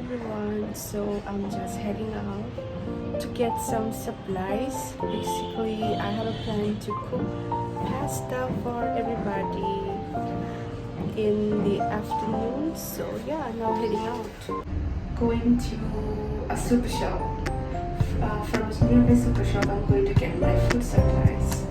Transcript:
everyone. So I'm just heading out to get some supplies. Basically, I have a plan to cook pasta for everybody in the afternoon. So yeah, now heading out. Going to a super shop. From nearby super shop, I'm going to get my food supplies.